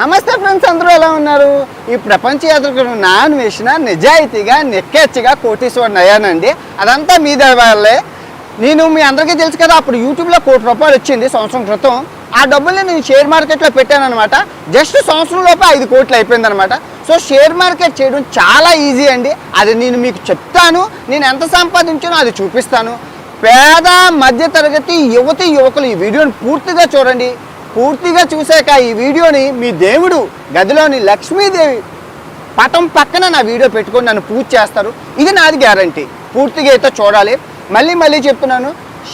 నమస్తే ఫ్రెండ్స్, అందరూ ఎలా ఉన్నారు? ఈ ప్రపంచ యాత్రికుడు నా అన్వేషణ నిజాయితీగా నెక్కెచ్చిగా కోటీశ్వరుని అయ్యానండి. అదంతా మీ వల్లే. నేను మీ అందరికీ తెలుసు కదా, అప్పుడు యూట్యూబ్లో ₹1 కోటి వచ్చింది సంవత్సరం క్రితం. ఆ డబ్బుల్ని నేను షేర్ మార్కెట్లో పెట్టాను అనమాట. జస్ట్ సంవత్సరం లోపే 5 కోట్లు అయిపోయింది అనమాట. సో షేర్ మార్కెట్ చేయడం చాలా ఈజీ అండి. అది నేను మీకు చెప్తాను. నేను ఎంత సంపాదించానో అది చూపిస్తాను. పేద మధ్యతరగతి యువకులు ఈ వీడియోని పూర్తిగా చూడండి. పూర్తిగా చూశాక ఈ వీడియోని మీ దేవుడు గదిలోని లక్ష్మీదేవి పటం పక్కన నా వీడియో పెట్టుకొని నన్ను పూజ చేస్తారు. ఇది నాది గ్యారంటీ. పూర్తిగా అయితే చూడాలి. మళ్ళీ చెప్తున్నాను,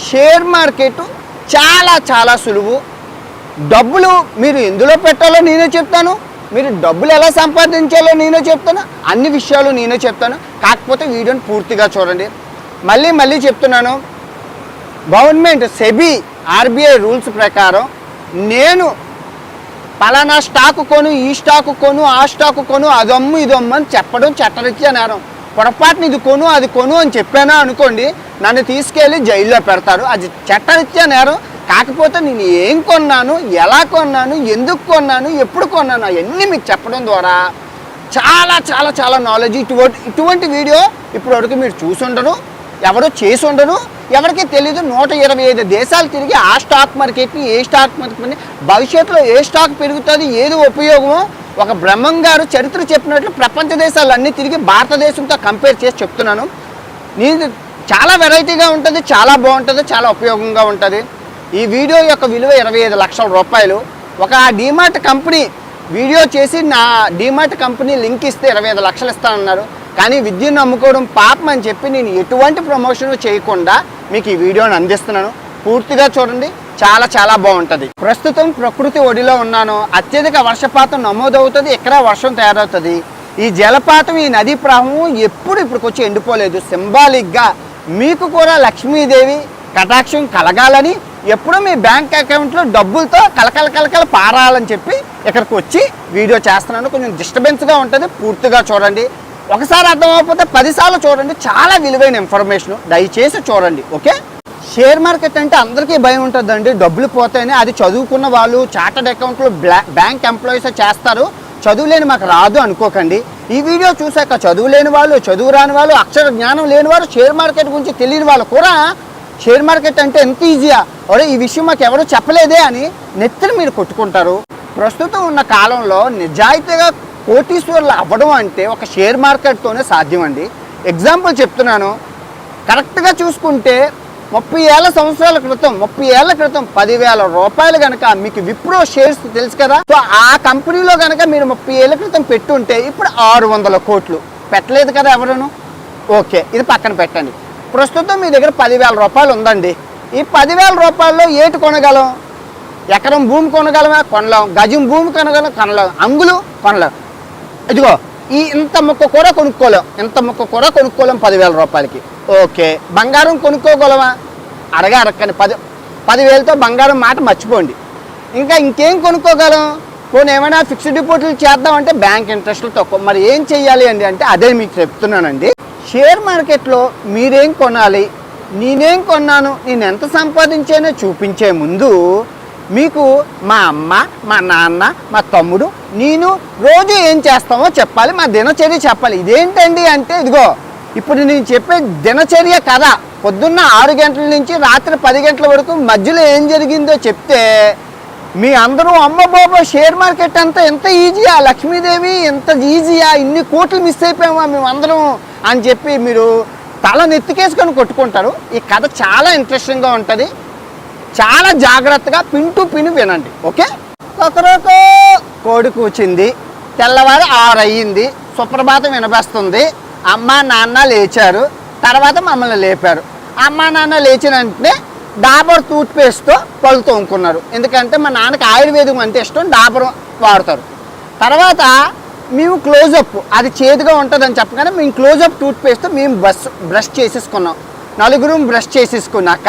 షేర్ మార్కెట్ చాలా చాలా సులువు. డబ్బులు మీరు ఎందులో పెట్టాలో నేనే చెప్తాను. మీరు డబ్బులు ఎలా సంపాదించాలో నేనే చెప్తాను. అన్ని విషయాలు నేనే చెప్తాను. కాకపోతే వీడియోని పూర్తిగా చూడండి. మళ్ళీ చెప్తున్నాను, గవర్నమెంట్ సెబీ ఆర్బీఐ రూల్స్ ప్రకారం నేను పలానా స్టాకు కొను, ఈ స్టాకు కొను, ఆ స్టాకు కొను, అదమ్ము ఇదమ్ము అని చెప్పడం చట్టరీత్యా నేరం. పొరపాటుని ఇది కొను అది కొను అని చెప్పానా అనుకోండి, నన్ను తీసుకెళ్ళి జైల్లో పెడతారు. అది చట్టరీత్యా నేరం. కాకపోతే నేను ఏం కొన్నాను, ఎలా కొన్నాను, ఎందుకు కొన్నాను, ఎప్పుడు కొన్నాను అవన్నీ మీకు చెప్పడం ద్వారా చాలా చాలా చాలా నాలెడ్జ్. ఇటువంటి వీడియో ఇప్పటివరకు మీరు చూసి ఉండరు, ఎవరో చేసి ఉండరు, ఎవరికీ తెలీదు. 125 దేశాలు తిరిగి ఆ స్టాక్ మార్కెట్ని, ఏ స్టాక్ మార్కెట్ని, భవిష్యత్తులో ఏ స్టాక్ పెరుగుతుంది, ఏది ఉపయోగమో ఒక బ్రహ్మం గారు చరిత్ర చెప్పినట్లు ప్రపంచ దేశాలన్నీ తిరిగి భారతదేశంతో కంపేర్ చేసి చెప్తున్నాను. నేను చాలా వెరైటీగా ఉంటుంది, చాలా బాగుంటుంది, చాలా ఉపయోగంగా ఉంటుంది. ఈ వీడియో యొక్క విలువ ₹25 లక్షల. ఒక డీమార్ట్ కంపెనీ వీడియో చేసి నా డీమార్ట్ కంపెనీ లింక్ ఇస్తే 25 లక్షలు ఇస్తానన్నారు. కానీ విద్యను అమ్ముకోవడం పాపం అని చెప్పి నేను ఎటువంటి ప్రమోషన్ చేయకుండా మీకు ఈ వీడియోని అందిస్తున్నాను. పూర్తిగా చూడండి, చాలా చాలా బాగుంటుంది. ప్రస్తుతం ప్రకృతి ఒడిలో ఉన్నాను. అత్యధిక వర్షపాతం నమోదవుతుంది. ఎక్కడ వర్షం తయారవుతుంది. ఈ జలపాతం, ఈ నదీ ప్రవాహం ఇప్పటికొచ్చి ఎండిపోలేదు. సింబాలిక్గా మీకు కూడా లక్ష్మీదేవి కటాక్షం కలగాలని, ఎప్పుడూ మీ బ్యాంక్ అకౌంట్లో డబ్బులతో కలకల పారాలని చెప్పి ఇక్కడికి వచ్చి వీడియో చేస్తున్నాను. కొంచెం డిస్టర్బెన్స్గా ఉంటుంది. పూర్తిగా చూడండి. ఒకసారి అర్థం అవ్వకపోతే 10 సార్లు చూడండి. చాలా విలువైన ఇన్ఫర్మేషన్, దయచేసి చూడండి. ఓకే, షేర్ మార్కెట్ అంటే అందరికీ భయం ఉంటుందండి, డబ్బులు పోతాయని. అది చదువుకున్న వాళ్ళు, చార్టర్డ్ అకౌంట్లు, బ్యాంక్ ఎంప్లాయీస్ చేస్తారు. చదువు లేని మాకు రాదు అనుకోకండి. ఈ వీడియో చూశాక చదువు లేని వాళ్ళు, చదువు రాని వాళ్ళు, అక్షర జ్ఞానం లేని వారు, షేర్ మార్కెట్ గురించి తెలియని వాళ్ళు కూడా షేర్ మార్కెట్ అంటే ఎంత ఈజీయా, ఒరే ఈ విషయం మాకు ఎవరు చెప్పలేదే అని నెత్తిని మీరు కొట్టుకుంటారు. ప్రస్తుతం ఉన్న కాలంలో నిజాయితీగా కోటీశ్వరులు అవ్వడం అంటే ఒక షేర్ మార్కెట్తోనే సాధ్యం అండి. ఎగ్జాంపుల్ చెప్తున్నాను. కరెక్ట్గా చూసుకుంటే 30 సంవత్సరాల క్రితం 10,000 రూపాయలు కనుక మీకు విప్రో షేర్స్ తెలుసు కదా, సో ఆ కంపెనీలో కనుక మీరు 30 ఏళ్ల క్రితం పెట్టుంటే ఇప్పుడు 600 కోట్లు. పెట్టలేదు కదా ఎవరును. ఓకే, ఇది పక్కన పెట్టండి. ప్రస్తుతం మీ దగ్గర 10,000 రూపాయలు ఉందండి. ఈ 10,000 రూపాయల్లో ఏటి కొనగలం? ఎకరం భూమి కొనగలమా? కొనలేం. గజం భూమి కొనగలం? కొనలేం. అంగులు కొనలేం. ఇదిగో ఈ ఇంత ముక్క కూర కొనుక్కోలేం. 10,000 రూపాయలకి. ఓకే, బంగారం కొనుక్కోగలమా? అడగని 10,000తో బంగారం మాట మర్చిపోండి. ఇంకేం కొనుక్కోగలం? పోనీ ఏమైనా ఫిక్స్డ్ డిపాజిట్లు చేద్దామంటే బ్యాంక్ ఇంట్రెస్ట్లు తక్కువ. మరి ఏం చెయ్యాలి అండి అంటే అదే మీకు చెప్తున్నానండి. షేర్ మార్కెట్లో మీరేం కొనాలి, నేనేం కొన్నాను, నేను ఎంత సంపాదించానో చూపించే ముందు మీకు మా అమ్మ, మా నాన్న, మా తమ్ముడు, నేను రోజు ఏం చేస్తామో చెప్పాలి. మా దినచర్య చెప్పాలి. ఇదేంటండి అంటే ఇదిగో ఇప్పుడు నేను చెప్పే దినచర్య కథ. పొద్దున్న 6 గంటల నుంచి రాత్రి 10 గంటల వరకు మధ్యలో ఏం జరిగిందో చెప్తే మీ అందరూ అమ్మ బాబా షేర్ మార్కెట్ అంతా ఎంత ఈజీయా, లక్ష్మీదేవి ఎంత ఈజీయా, ఇన్ని కోట్లు మిస్ అయిపోయామా మేమందరం అని చెప్పి మీరు తల నెత్తికేసుకొని కొట్టుకుంటారు. ఈ కథ చాలా ఇంట్రెస్టింగ్గా ఉంటుంది. చాలా జాగ్రత్తగా పిన్ టు పిన్ వినండి. ఓకే, ఒకరోజు కోడి కూచింది. తెల్లవారు 6 అయ్యింది. సుప్రభాతం వినబస్తుంది. అమ్మ నాన్న లేచారు. తర్వాత మమ్మల్ని లేపారు. అమ్మ నాన్న లేచిన వెంటనే డాబర్ టూత్ పేస్ట్తో పళ్ళు తోముకున్నారు. ఎందుకంటే మా నాన్నకి ఆయుర్వేదం అంటే ఇష్టం, డాబర్ వాడతారు. తర్వాత మేము క్లోజప్, అది చేదుగా ఉంటుందని చెప్పగానే మేము క్లోజప్ టూత్ పేస్ట్తో మేము బ్రష్ చేసేసుకున్నాం. 4 బ్రష్ చేసేసుకున్నాక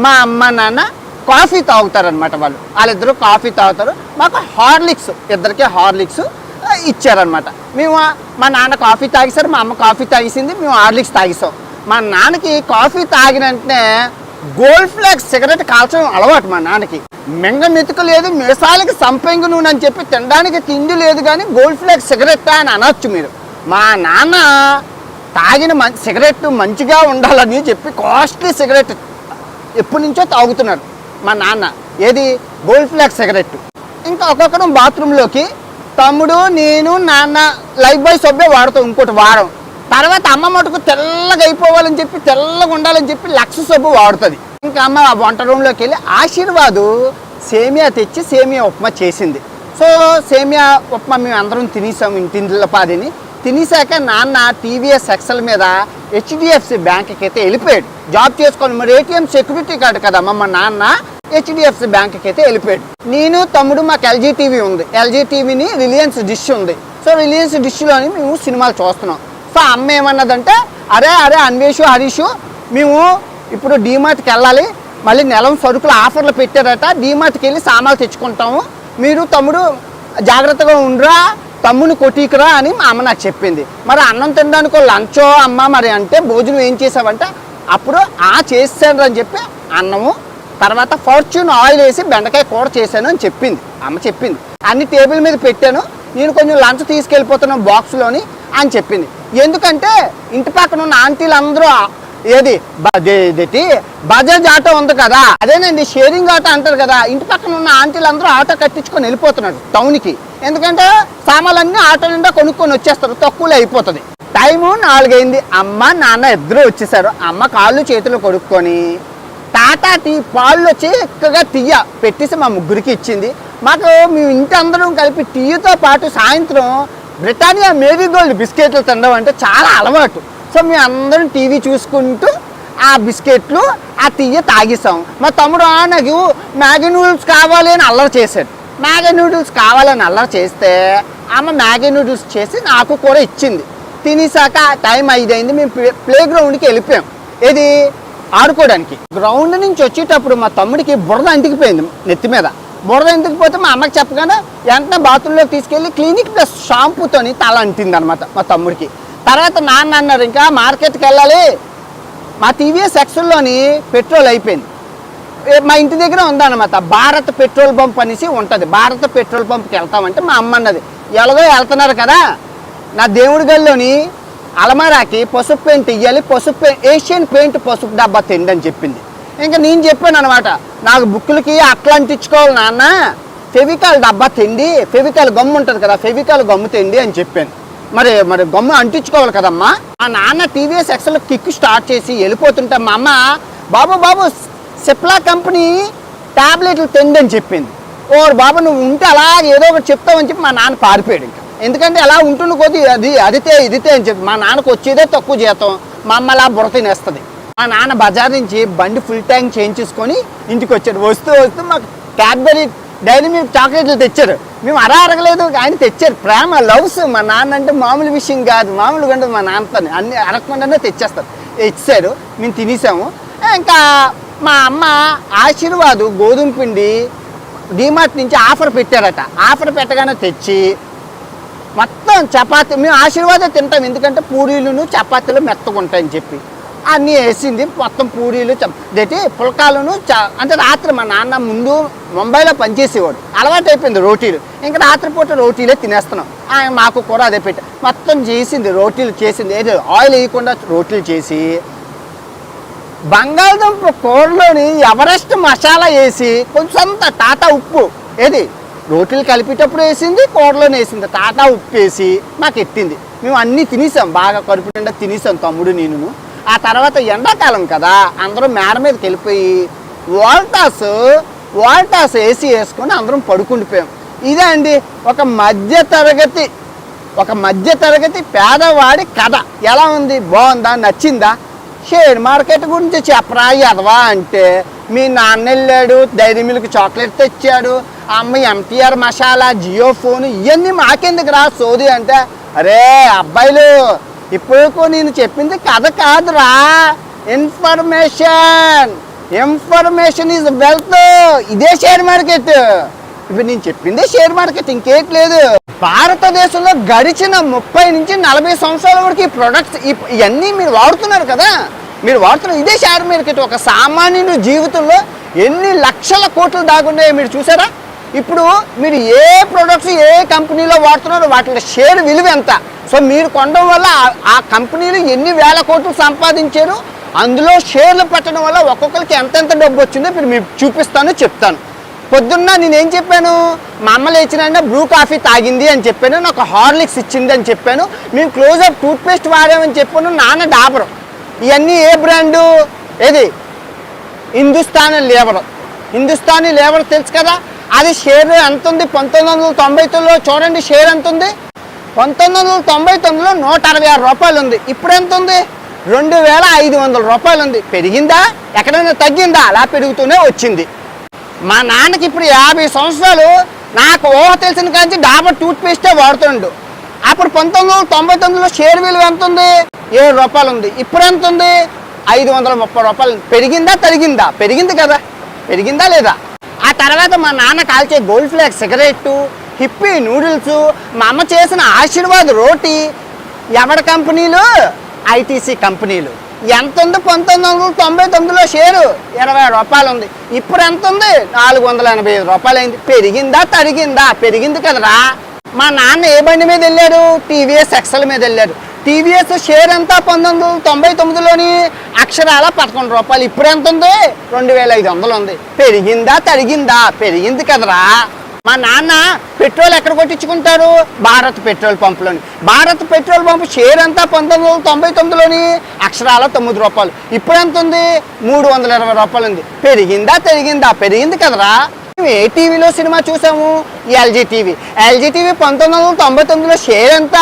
మా అమ్మ నాన్న కాఫీ తాగుతారనమాట. వాళ్ళిద్దరూ కాఫీ తాగుతారు. మాకు హార్లిక్స్, ఇద్దరికి హార్లిక్స్ ఇచ్చారనమాట. మేము మా నాన్న కాఫీ తాగేసారు, మా అమ్మ కాఫీ తాగేసింది, మేము హార్లిక్స్ తాగేసాం. మా నాన్నకి కాఫీ తాగిన వెంటనే గోల్డ్ ఫ్లాగ్ సిగరెట్ కాల్చడం అలవాటు మా నాన్నకి. మెంగ మెతుకు లేదు, మీసాలకి సంపెంగు నూనె అని చెప్పి తినడానికి తిండి లేదు, కానీ గోల్డ్ ఫ్లేక్ సిగరెట్ అని అనొచ్చు మీరు. మా నాన్న తాగిన సిగరెట్ మంచిగా ఉండాలని చెప్పి కాస్ట్లీ సిగరెట్ ఎప్పటి నుంచో తాగుతున్నారు మా నాన్న. ఏది? Gold flake cigarette. ఇంకా ఒక్కొక్కరు బాత్రూంలోకి తమ్ముడు, నేను, నాన్న లైఫ్ బాయ్ సబ్బే వాడతాం ఇంకోటి వారం. తర్వాత అమ్మ మటుకు తెల్లగా అయిపోవాలని చెప్పి, తెల్లగా ఉండాలని చెప్పి లక్స్ సబ్బు వాడుతుంది. ఇంకా అమ్మ వంట రూమ్లోకి వెళ్ళి ఆశీర్వాదు సేమియా తెచ్చి సేమియా ఉప్మా చేసింది. సో సేమియా ఉప్మా మేము అందరం తినేసాము ఇంటింటిపాదిని. తినేసాక నాన్న టీవీఎస్ ఎక్సెల్ మీద హెచ్డిఎఫ్సి బ్యాంక్కి అయితే వెళ్ళిపోయాడు జాబ్ చేసుకోవాలి. మరి ఏటీఎం సెక్యూరిటీ కార్డు కదమ్మ మా నాన్న. హెచ్డిఎఫ్సి బ్యాంక్కి అయితే వెళ్ళిపోయాడు. నేను తమ్ముడు, మాకు ఎల్జీ టీవీ ఉంది, ఎల్జీ టీవీని రిలయన్స్ డిష్ ఉంది. సో రిలయన్స్ డిష్లోని మేము సినిమాలు చూస్తున్నాం. సో అమ్మ ఏమన్నదంటే, అరే అన్వేషు హరీషు మేము ఇప్పుడు డీమార్ట్కి వెళ్ళాలి, మళ్ళీ నెలం సరుకులు ఆఫర్లు పెట్టారట, డీమార్ట్కి వెళ్ళి సామాన్లు తెచ్చుకుంటాము, మీరు తమ్ముడు జాగ్రత్తగా ఉండరా, తమ్ముని కొట్టికురా అని మా అమ్మ నాకు చెప్పింది. మరి అన్నం తినడానికి లంచో అమ్మ మరి అంటే భోజనం ఏం చేసావంటే, అప్పుడు చేసాను అని చెప్పి అన్నము, తర్వాత ఫార్చ్యూన్ ఆయిల్ వేసి బెండకాయ కూర చేశాను అని చెప్పింది అమ్మ. చెప్పింది అన్ని టేబుల్ మీద పెట్టాను, నేను కొంచెం లంచ్ తీసుకెళ్ళిపోతున్నాను బాక్స్లోని అని చెప్పింది. ఎందుకంటే ఇంటి పక్కన ఉన్న ఆంటీలు అందరూ ఏది బజాజ్ ఆటో ఉంది కదా, అదేనండి షేరింగ్ ఆటో అంటారు కదా, ఇంటి పక్కన ఉన్న ఆంటీలు అందరూ ఆటో కట్టించుకొని వెళ్ళిపోతున్నారు టౌన్కి. ఎందుకంటే సామాన్లన్నీ ఆటో నిండా కొనుక్కొని వచ్చేస్తారు, తక్కువలో అయిపోతుంది. టైము 4 అయింది. అమ్మ నాన్న ఇద్దరు వచ్చేసారు. అమ్మ కాళ్ళు చేతులు కొడుక్కొని టాటా టీ పాలు చిక్కగా టీయ పెట్టేసి మా ముగ్గురికి ఇచ్చింది. మాకు మేము ఇంటి అందరం కలిపి టీతో పాటు సాయంత్రం బ్రిటానియా మేరీ గోల్డ్ బిస్కెట్లు తినడం అంటే చాలా అలవాటు. సో మేము అందరం టీవీ చూసుకుంటూ ఆ బిస్కెట్లు ఆ టీయ తాగేసాం. మా తమ్ముడు నాకు మ్యాగీ నూడిల్స్ కావాలి అని అల్లరి చేశాడు. మ్యాగీ నూడిల్స్ కావాలని అల్లరి చేస్తే అమ్మ మ్యాగీ నూడిల్స్ చేసి నాకు కూడా ఇచ్చింది. తినేసాక టైం 5 అయింది. మేము ప్లే గ్రౌండ్కి వెళ్ళిపోయాం. ఏది? ఆడుకోవడానికి. గ్రౌండ్ నుంచి వచ్చేటప్పుడు మా తమ్ముడికి బురద అంటికిపోయింది నెత్తి మీద. బురద అంటికిపోతే మా అమ్మకి చెప్పగానే వెంటనే బాత్రూంలోకి తీసుకెళ్ళి క్లినిక్ ప్లస్ షాంపూతోని తల అంటింది అనమాట మా తమ్ముడికి. తర్వాత నాన్న అన్నారు, ఇంకా మార్కెట్కి వెళ్ళాలి, మా టీవీఎస్ ఎక్సెల్లోని పెట్రోల్ అయిపోయింది. మా ఇంటి దగ్గర ఉందన్నమాట భారత్ పెట్రోల్ పంప్ అనేసి ఉంటుంది. భారత్ పెట్రోల్ పంప్కి వెళ్తామంటే మా అమ్మ అన్నది, ఎలాగో వెళ్తున్నారు కదా, నా దేవుడి గదిలోని అలమారాకి పసుపు పెయింట్ ఇవ్వాలి, ఏషియన్ పెయింట్ పసుపు డబ్బా తిండి అని చెప్పింది. ఇంకా నేను చెప్పాను అనమాట, నాకు బుక్కులకి అట్లా అంటించుకోవాలి నాన్న, ఫెవికాల్ డబ్బా తిండి, ఫెవికాల్ గమ్ము ఉంటుంది కదా, ఫెవికాల్ గమ్ము తిండి అని చెప్పాను. మరి గమ్ము అంటించుకోవాలి కదమ్మా. మా నాన్న టీవీఎస్ ఎక్సెల్ కిక్ స్టార్ట్ చేసి వెళ్ళిపోతుంటే మా అమ్మ, బాబు సిప్లా కంపెనీ ట్యాబ్లెట్లు తిండి అని చెప్పింది. ఓ బాబు నువ్వు ఉంటే అలా ఏదో ఒకటి చెప్తావని చెప్పి మా నాన్న పారిపోయాడు. ఇంకా ఎందుకంటే అలా ఉంటున్న కొద్ది అదితే అని చెప్పి మా నాన్నకు వచ్చేదే తక్కువ జీతం, మా అమ్మ అలా బుర్ర తినేస్తుంది. మా నాన్న బజార్ నుంచి బండి ఫుల్ ట్యాంక్ చేయించుకొని ఇంటికి వచ్చాడు. వస్తూ మాకు క్యాడ్బరీ డైరీ మిల్క్ చాక్లెట్లు తెచ్చారు. మేము అరగలేదు, ఆయన తెచ్చారు. ప్రేమ, లవ్స్. మా నాన్న అంటే మామూలు విషయం కాదు, మామూలుగా ఉండదు. మా నాన్నతో అన్ని అరగకుండానే తెచ్చేస్తారు. ఇచ్చారు, మేము తినేసాము. ఇంకా మా అమ్మ ఆశీర్వాదు గోధుమ పిండి డీమార్ట్ నుంచి ఆఫర్ పెట్టారట. ఆఫర్ పెట్టగానే తెచ్చి మొత్తం చపాతీ, మేము ఆశీర్వాదే తింటాం ఎందుకంటే పూరీలు చపాతీలు మెత్తగా ఉంటాయని చెప్పి అన్నీ వేసింది. మొత్తం పూరీలు పుల్కాలను అంటే రాత్రి మా నాన్న ముందు ముంబైలో పనిచేసేవాడు, అలవాటు అయిపోయింది రోటీలు. ఇంకా రాత్రిపూట రోటీలే తినేస్తున్నాం. ఆయన మాకు కూడా అదే పెట్టి మొత్తం చేసింది, రోటీలు చేసింది. ఏదో ఆయిల్ వేయకుండా రోటీలు చేసి బంగాళదుంప కూరలోని ఎవరెస్ట్ మసాలా వేసి కొంచెం టాటా ఉప్పు, ఏది రోటీలు కలిపేటప్పుడు వేసింది, కూరలోనే వేసింది, టాటా ఉప్పు వేసి మాకు ఎట్టింది. మేము అన్నీ తినేసాం, బాగా కడుపు నిండా తినేసాం తమ్ముడు నేను. ఆ తర్వాత ఎండాకాలం కదా, అందరూ మేడ మీదకి వెళ్ళిపోయి వాల్టాస్ ఏసీ వేసుకొని అందరం పడుకుండిపోయాం. ఇదే అండి ఒక మధ్యతరగతి పేదవాడి కథ. ఎలా ఉంది? బాగుందా? నచ్చిందా? షేర్ మార్కెట్ గురించి చెప్పరా ఎదవా అంటే, మీ నాన్న వెళ్ళాడు డైరీ మిల్క్ చాక్లెట్ తెచ్చాడు, అమ్మ ఎంటీఆర్ మసాలా, జియో ఫోన్, ఇవన్నీ మాకెందుకు రా సోది అంటే, అరే అబ్బాయిలు ఇప్పుడు నేను చెప్పింది కథ కాదురా, ఇన్ఫర్మేషన్ ఈజ్ వెల్త్. ఇదే షేర్ మార్కెట్. ఇప్పుడు నేను చెప్పిందే షేర్ మార్కెట్, ఇంకేం లేదు. భారతదేశంలో గడిచిన 30 నుంచి 40 సంవత్సరాల వరకు ఈ ప్రొడక్ట్స్ ఇవన్నీ మీరు వాడుతున్నారు కదా, మీరు వాడుతున్నారు. ఇదే షేర్ మార్కెట్. ఒక సామాన్యుని జీవితంలో ఎన్ని లక్షల కోట్లు దాగున్నాయో మీరు చూసారా? ఇప్పుడు మీరు ఏ ప్రొడక్ట్స్ ఏ కంపెనీలో వాడుతున్నారో వాటి షేర్ విలువ ఎంత, సో మీరు కొనడం వల్ల ఆ కంపెనీలు ఎన్ని వేల కోట్లు సంపాదించారు, అందులో షేర్లు పెట్టడం వల్ల ఒక్కొక్కరికి ఎంతెంత డబ్బు వచ్చిందో ఇప్పుడు మీకు చూపిస్తాను, చెప్తాను. పొద్దున్న నేనేం చెప్పాను, మా అమ్మ లేచినా బ్రూ కాఫీ తాగింది అని చెప్పాను, నాకు హార్లిక్స్ ఇచ్చింది అని చెప్పాను, మేము క్లోజప్ టూత్పేస్ట్ వాడామని చెప్పాను, నాన్న డాబర్. ఇవన్నీ ఏ బ్రాండు? ఏది? హిందుస్థానీ లేబర్ తెలుసు కదా, అది షేర్ ఎంత ఉంది? 1999లో చూడండి షేర్ ఎంత ఉంది. 1999లో 166 రూపాయలు ఉంది. ఇప్పుడు ఎంత ఉంది? 2500 రూపాయలు ఉంది. పెరిగిందా? ఎక్కడైనా తగ్గిందా? అలా పెరుగుతూనే వచ్చింది. మా నాన్నకి ఇప్పుడు 50 సంవత్సరాలు. నాకు ఊహ తెలిసిన కానీ డాబర్ టూత్పేస్టే వాడుతుండు. అప్పుడు 1999లో షేర్ విలువ ఎంత ఉంది? 7 రూపాయలు ఉంది. ఇప్పుడు ఎంత ఉంది? 530 రూపాయలు. పెరిగిందా తరిగిందా? పెరిగింది కదా. పెరిగిందా లేదా? ఆ తర్వాత మా నాన్న కాల్చే gold flag cigarette, hippie noodles, మా అమ్మ చేసిన ఆశీర్వాద్ రోటీ, ఎవరి కంపెనీలు? ఐటీసీ కంపెనీలు. ఎంత ఉంది? 1999లో షేరు 20 రూపాయలు ఉంది. ఇప్పుడు ఎంత ఉంది? 485 రూపాయలు అయింది. పెరిగిందా తరిగిందా? పెరిగింది కదరా. మా నాన్న ఏ బండి మీద వెళ్ళారు? టీవీఎస్ ఎక్సెల్ మీద వెళ్ళారు. టీవీఎస్ షేర్ ఎంత? 1999లోని అక్షరాల 11 రూపాయలు. ఇప్పుడు ఎంత ఉంది? 2500 ఉంది. పెరిగిందా తరిగిందా? పెరిగింది కదరా. మా నాన్న పెట్రోల్ ఎక్కడ కొట్టించుకుంటారు? భారత్ పెట్రోల్ పంపులోని. భారత్ పెట్రోల్ పంపు షేర్ ఎంత? 1999లోని అక్షరాల 9 రూపాయలు. ఇప్పుడు ఎంత ఉంది? 320 రూపాయలు ఉంది. పెరిగిందా తరిగిందా? పెరిగింది కదరా. ఏ టీవీలో సినిమా చూసాము? LG TV. 1999లో షేర్ ఎంత?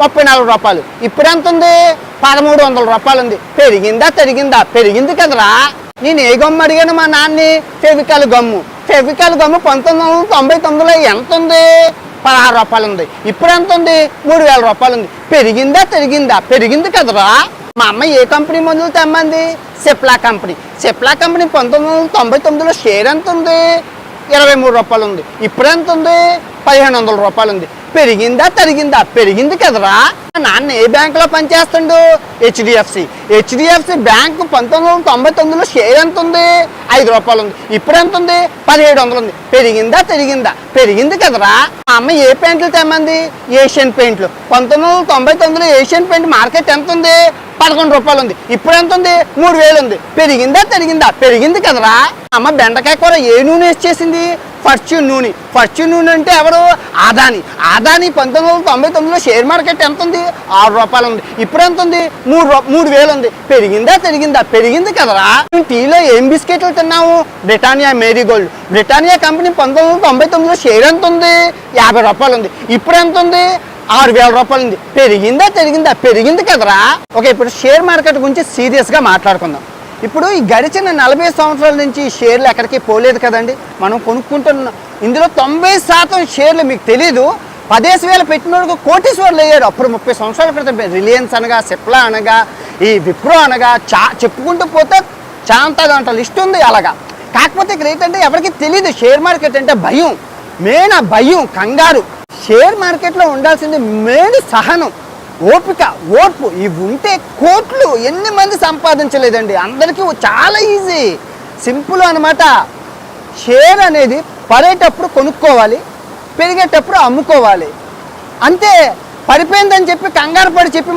34 రూపాయలు. ఇప్పుడు ఎంత ఉంది? 1300 రూపాయలు ఉంది. పెరిగిందా తరిగిందా? పెరిగింది కదరా. నేను ఏ గమ్ము అడిగాను మా నాన్ని? ఫెవికాల్ గమ్ము. 1999లో ఎంత ఉంది? 16 రూపాయలు ఉంది. ఇప్పుడు ఎంత ఉంది? 3000 రూపాయలు ఉంది. పెరిగిందా తరిగిందా? పెరిగింది కదరా. మా అమ్మ ఏ కంపెనీ మందులు తెమ్మంది? సిప్లా కంపెనీ. 1999లో షేర్ ఎంత ఉంది? 23 రూపాయలు ఉంది. ఇప్పుడు ఎంత ఉంది? 1500 రూపాయలు ఉంది. పెరిగిందా తరిగిందా? పెరిగింది కదరా. నాన్న ఏ బ్యాంకులో పనిచేస్తుండు? HDFC bank. 1999లో షేర్ ఎంత ఉంది? 5 రూపాయలు ఉంది. ఇప్పుడు ఎంత ఉంది? 1700 ఉంది. పెరిగిందా తరిగిందా? పెరిగింది కదరా. మా అమ్మ ఏ పెయింట్లు తెమ్మంది? ఏషియన్ పెయింట్లు. 1999లో ఏషియన్ పెయింట్ మార్కెట్ ఎంత ఉంది? 11 రూపాయలు ఉంది. ఇప్పుడు ఎంత ఉంది? 3000 ఉంది. పెరిగిందా తరిగిందా? పెరిగింది కదరా. అమ్మ బెండకాయ కూర ఏ నూనె వేసేసింది? ఫార్చ్యూన్ నూనె. ఫార్చ్యూన్ నూనె అంటే ఎవరు? ఆదాని. 1999లో షేర్ మార్కెట్ ఎంత ఉంది? 6 రూపాయలు ఉంది. ఇప్పుడు ఎంత ఉంది? 3000 ఉంది. పెరిగిందా తరిగిందా? పెరిగింది కదరా. టీలో ఏం బిస్కెట్లు తిన్నాము? Britannia Marigold. బ్రిటానియా కంపెనీ 1999లో షేర్ ఎంత ఉంది? 50 రూపాయలు ఉంది. ఇప్పుడు ఎంత ఉంది? 6000 రూపాయలు ఉంది. పెరిగిందా తరిగిందా? పెరిగింది కదరా. ఓకే, ఇప్పుడు షేర్ మార్కెట్ గురించి సీరియస్గా మాట్లాడుకుందాం. ఇప్పుడు ఈ గడిచిన 40 సంవత్సరాల నుంచి షేర్లు ఎక్కడికి పోలేదు కదండి. మనం కొనుక్కుంటున్నాం. ఇందులో 90% షేర్లు మీకు తెలీదు. 10,000 పెట్టినోడికి కోటీశ్వర్లు అయ్యారు. అప్పుడు 30 సంవత్సరాల క్రితం రిలయన్స్ అనగా, సిప్లా అనగా, ఈ విప్రో అనగా చెప్పుకుంటూ పోతే చాంతా లిస్ట్ ఉంది అలాగా. కాకపోతే ఇక్కడ ఏంటంటే ఎవరికి తెలీదు షేర్ మార్కెట్ అంటే భయం. మెయిన్ ఆ భయం, కంగారు. షేర్ మార్కెట్లో ఉండాల్సింది మెయిన్ సహనం, ఓపిక, ఓర్పు. ఇవి ఉంటే కోట్లు ఎన్ని మంది సంపాదించలేదండి. అందరికీ చాలా ఈజీ, సింపుల్ అనమాట. షేర్ అనేది పడేటప్పుడు కొనుక్కోవాలి, పెరిగేటప్పుడు అమ్ముకోవాలి. అంతే. పడిపోయిందని చెప్పి కంగారు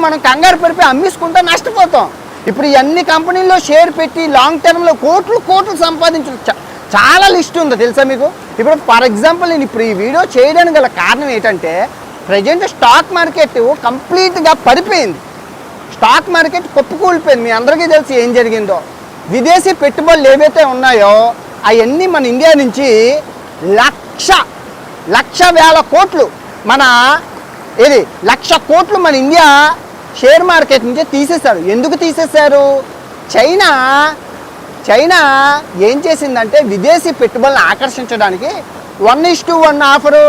మనం కంగారు పడిపోయి అమ్మేసుకుంటా నష్టపోతాం. ఇప్పుడు ఇవన్నీ కంపెనీల్లో షేర్ పెట్టి లాంగ్ టర్మ్లో కోట్లు సంపాదించవచ్చు. చాలా లిస్ట్ ఉంది తెలుసా మీకు. ఇప్పుడు ఫర్ ఎగ్జాంపుల్ నేను ఇప్పుడు ఈ వీడియో చేయడానికి గల కారణం ఏంటంటే, ప్రజెంట్ స్టాక్ మార్కెట్ కంప్లీట్గా పడిపోయింది. Stock market కుప్పకూలిపోయింది. మీ అందరికీ తెలిసి ఏం జరిగిందో. విదేశీ పెట్టుబడులు ఏవైతే ఉన్నాయో అవన్నీ మన ఇండియా నుంచి లక్ష వేల కోట్లు మన 1,00,000 కోట్లు మన ఇండియా షేర్ మార్కెట్ నుంచి తీసేశారు. ఎందుకు తీసేశారు? చైనా ఏం చేసిందంటే విదేశీ పెట్టుబడులను ఆకర్షించడానికి 1:1 ఆఫరు,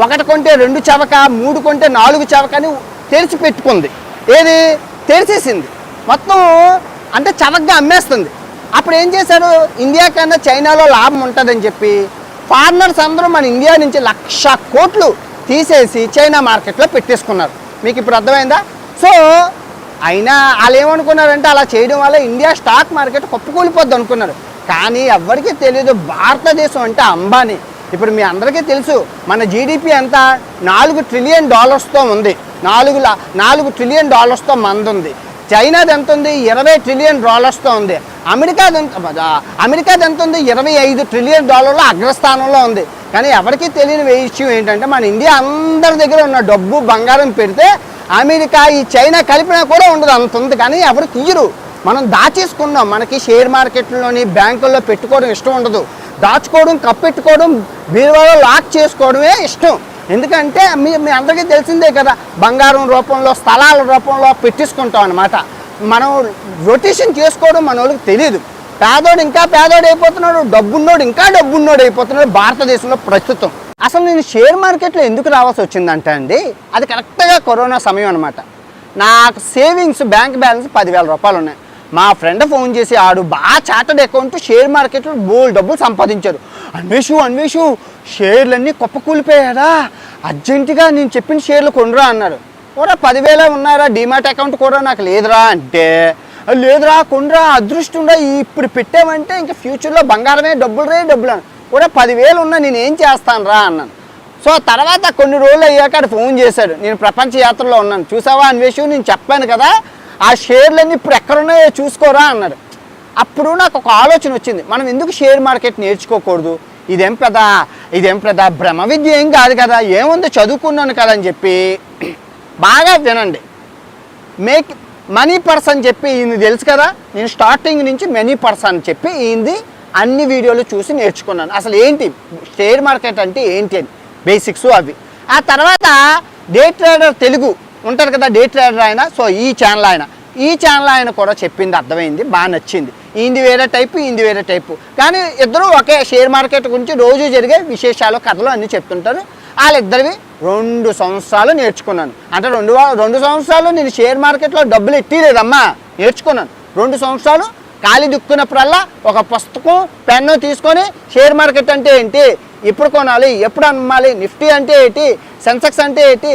1 కొంటే 2 చవక, 3 కొంటే 4 చవక అని తెరిచి పెట్టుకుంది. తెరిచేసింది మొత్తం. అంటే చవకగా అమ్మేస్తుంది. అప్పుడు ఏం చేశారు? ఇండియా కన్నా చైనాలో లాభం ఉంటుందని చెప్పి ఫారినర్స్ అందరూ మన ఇండియా నుంచి 1,00,000 కోట్లు తీసేసి చైనా మార్కెట్లో పెట్టేసుకున్నారు. మీకు ఇప్పుడు అర్థమైందా? సో అయినా వాళ్ళు ఏమనుకున్నారంటే అలా చేయడం వల్ల ఇండియా స్టాక్ మార్కెట్ కుప్పకూలిపోద్ది అనుకున్నారు. కానీ ఎవరికీ తెలియదు భారతదేశం అంటే అంబానీ. ఇప్పుడు మీ అందరికీ తెలుసు మన జీడిపి ఎంత 4 ట్రిలియన్ డాలర్స్తో ఉంది. 4 ట్రిలియన్ డాలర్స్తో మంది ఉంది. చైనాది ఎంత ఉంది 20 ట్రిలియన్ డాలర్స్తో ఉంది. అమెరికాది ఎంత ఉంది 25 ట్రిలియన్ డాలర్ల అగ్రస్థానంలో ఉంది. కానీ ఎవరికీ తెలియని విషయం ఏంటంటే మన ఇండియా అందరి దగ్గర ఉన్న డబ్బు బంగారం పెడితే అమెరికా ఈ చైనా కలిపినా కూడా ఉండదు, అంత ఉంది. కానీ ఎవరు తీయరు, మనం దాచేసుకున్నాం. మనకి షేర్ మార్కెట్లోని బ్యాంకుల్లో పెట్టుకోవడం ఇష్టం ఉండదు, దాచుకోవడం కప్పెట్టుకోవడం బీరువాలో లాక్ చేసుకోవడమే ఇష్టం. ఎందుకంటే మీ అందరికీ తెలిసిందే కదా, బంగారం రూపంలో స్థలాల రూపంలో పెట్టేసుకుంటాం అన్నమాట. మనం రొటేషన్ చేసుకోవడం మన వాళ్ళకి తెలియదు. పేదోడు ఇంకా పేదోడు అయిపోతున్నాడు, డబ్బున్నోడు ఇంకా డబ్బున్నోడు అయిపోతున్నాడు భారతదేశంలో ప్రస్తుతం. అసలు నేను షేర్ మార్కెట్లో ఎందుకు రావాల్సి వచ్చిందంటే అండి, అది కరెక్ట్గా కరోనా సమయం అనమాట. నాకు సేవింగ్స్ బ్యాంక్ బ్యాలెన్స్ 10,000 రూపాయలు ఉన్నాయి. మా ఫ్రెండ్ ఫోన్ చేసి ఆడు బాగా చార్టెడ్ అకౌంట్ షేర్ మార్కెట్లో బోల్ డబ్బులు సంపాదించారు. అన్వేషు షేర్లన్నీ కుప్పకూలిపోయాడా, అర్జెంటుగా నేను చెప్పిన షేర్లు కొనరా అన్నారు. కూడా 10,000 ఉన్నారా, డిమాట్ అకౌంట్ కూడా నాకు లేదురా అంటే, లేదురా కొనరా అదృష్టంరా ఇప్పుడు పెట్టామంటే ఇంకా ఫ్యూచర్లో బంగారమే డబ్బులు అని కూడా 10,000 ఉన్నా నేను ఏం చేస్తాను రా అన్నాను. సో తర్వాత కొన్ని రోజులు అయ్యాక అక్కడ ఫోన్ చేశాడు, నేను ప్రపంచ యాత్రలో ఉన్నాను చూసావా అన్వేషు, నేను చెప్పాను కదా ఆ షేర్లన్నీ ఇప్పుడు ఎక్కడున్నాయో చూసుకోరా అన్నాడు. అప్పుడు నాకు ఒక ఆలోచన వచ్చింది, మనం ఎందుకు షేర్ మార్కెట్ నేర్చుకోకూడదు, ఇదేం పెద్ద బ్రహ్మ విద్య ఏం కాదు కదా, ఏముంది చదువుకున్నాను కదా అని చెప్పి. బాగా వినండి, మేక్ మనీ పర్సన్ చెప్పి ఈయన తెలుసు కదా, నేను స్టార్టింగ్ నుంచి మనీ పర్సన్ చెప్పి ఈయనది అన్ని వీడియోలు చూసి నేర్చుకున్నాను. అసలు ఏంటి షేర్ మార్కెట్ అంటే ఏంటి అని బేసిక్స్ అవి. ఆ తర్వాత డే ట్రేడర్ తెలుగు ఉంటారు కదా, డే ట్రేడర్ ఆయన. సో ఈ ఛానల్ ఆయన కూడా చెప్పింది అర్థమైంది, బాగా నచ్చింది. ఈంది వేరే టైపు కానీ ఇద్దరు ఒకే షేర్ మార్కెట్ గురించి రోజు జరిగే విశేషాలు కథలు అన్నీ చెప్తుంటారు. వాళ్ళిద్దరివి 2 సంవత్సరాలు నేర్చుకున్నాను. అంటే 2 సంవత్సరాలు నేను షేర్ మార్కెట్లో డబ్బులు ఎట్టిలేదమ్మా, నేర్చుకున్నాను. 2 సంవత్సరాలు ఖాళీ దుక్కున్నప్పుడల్లా ఒక పుస్తకం పెన్ను తీసుకొని షేర్ మార్కెట్ అంటే ఏంటి, ఎప్పుడు కొనాలి, ఎప్పుడు అమ్మాలి, నిఫ్టీ అంటే ఏంటి, సెన్సెక్స్ అంటే ఏంటి,